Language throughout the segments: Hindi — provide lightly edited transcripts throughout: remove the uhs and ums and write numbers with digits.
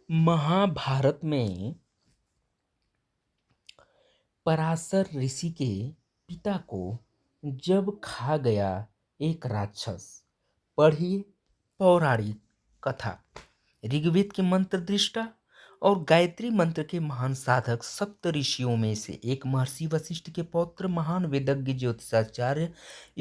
महाभारत में पराशर ऋषि के पिता को जब खा गया एक राक्षस। पढ़िए पौराणिक कथा। ऋग्वेद के मंत्र दृष्टा और गायत्री मंत्र के महान साधक सप्त ऋषियों में से एक महर्षि वशिष्ठ के पौत्र महान वेदज्ञ ज्योतिषाचार्य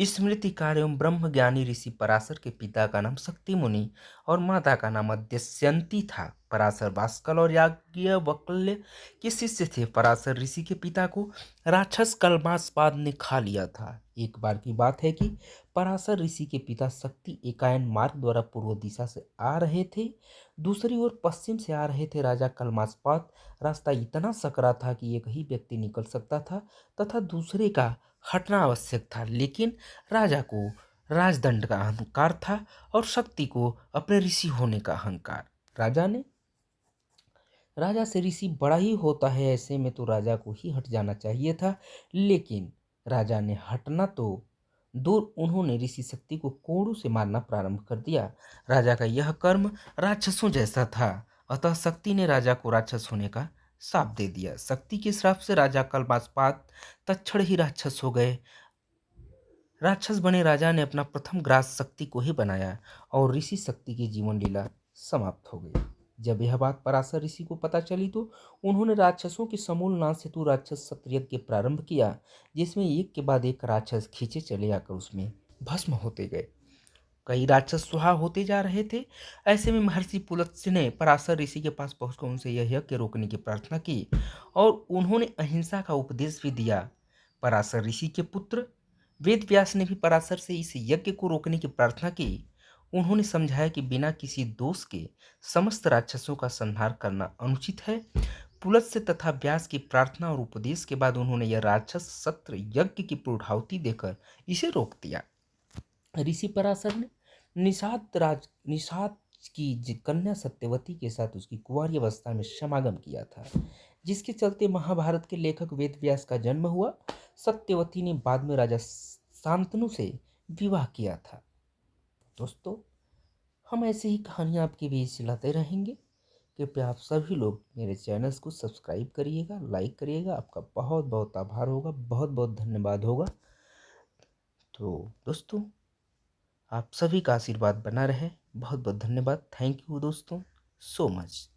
स्मृतिकार एवं ब्रह्म ज्ञानी ऋषि पराशर के पिता का नाम शक्ति मुनि और माता का नाम अद्यश्यंती था। पराशर वास्कल और याज्ञवल्क्य के शिष्य थे। पराशर ऋषि के पिता को राक्षस कल्मास्पाद ने खा लिया था। एक बार की बात है कि पराशर ऋषि के पिता शक्ति एकायन मार्ग द्वारा पूर्व दिशा से आ रहे थे। दूसरी ओर पश्चिम से आ रहे थे राजा कल्मास्पाद। रास्ता इतना सकरा था कि एक ही व्यक्ति निकल सकता था तथा दूसरे का हटना आवश्यक था, लेकिन राजा को राजदंड का अहंकार था और शक्ति को अपने ऋषि होने का अहंकार। राजा से ऋषि बड़ा ही होता है, ऐसे में तो राजा को ही हट जाना चाहिए था, लेकिन राजा ने हटना तो दूर, उन्होंने ऋषि शक्ति को कोड़ू से मारना प्रारंभ कर दिया। राजा का यह कर्म राक्षसों जैसा था, अतः शक्ति ने राजा को राक्षस होने का शाप दे दिया। शक्ति के श्राप से राजा कल्मास्पाद तत्क्षण ही राक्षस हो गए। राक्षस बने राजा ने अपना प्रथम ग्रास शक्ति को ही बनाया और ऋषि शक्ति की जीवन लीला समाप्त हो गई। जब यह बात पराशर ऋषि को पता चली तो उन्होंने राक्षसों के समूल नाश हेतु राक्षस सत्रयज्ञ प्रारंभ किया, जिसमें एक के बाद एक राक्षस खींचे चले आकर उसमें भस्म होते गए। कई राक्षस सुहा होते जा रहे थे। ऐसे में महर्षि पुलत्स्य ने पराशर ऋषि के पास पहुंचकर उनसे यह यज्ञ रोकने की प्रार्थना की और उन्होंने अहिंसा का उपदेश भी दिया। पराशर ऋषि के पुत्र वेद व्यास ने भी पराशर से इस यज्ञ को रोकने की प्रार्थना की। उन्होंने समझाया कि बिना किसी दोष के समस्त राक्षसों का संहार करना अनुचित है। पुलत्स्य तथा व्यास की प्रार्थना और उपदेश के बाद उन्होंने यह राक्षस सत्र यज्ञ की पूर्णाहुति देकर इसे रोक दिया। ऋषि पराशर ने निषाद की कन्या सत्यवती के साथ उसकी कुंवारी अवस्था में समागम किया था, जिसके चलते महाभारत के लेखक वेद व्यास का जन्म हुआ। सत्यवती ने बाद में राजा शांतनु से विवाह किया था। दोस्तों, हम ऐसे ही कहानियाँ आपके बीच लाते रहेंगे। कृपया आप सभी लोग मेरे चैनल्स को सब्सक्राइब करिएगा, लाइक करिएगा। आपका बहुत बहुत आभार होगा, बहुत बहुत धन्यवाद होगा। तो दोस्तों, आप सभी का आशीर्वाद बना रहे। बहुत बहुत धन्यवाद। थैंक यू दोस्तों, सो मच।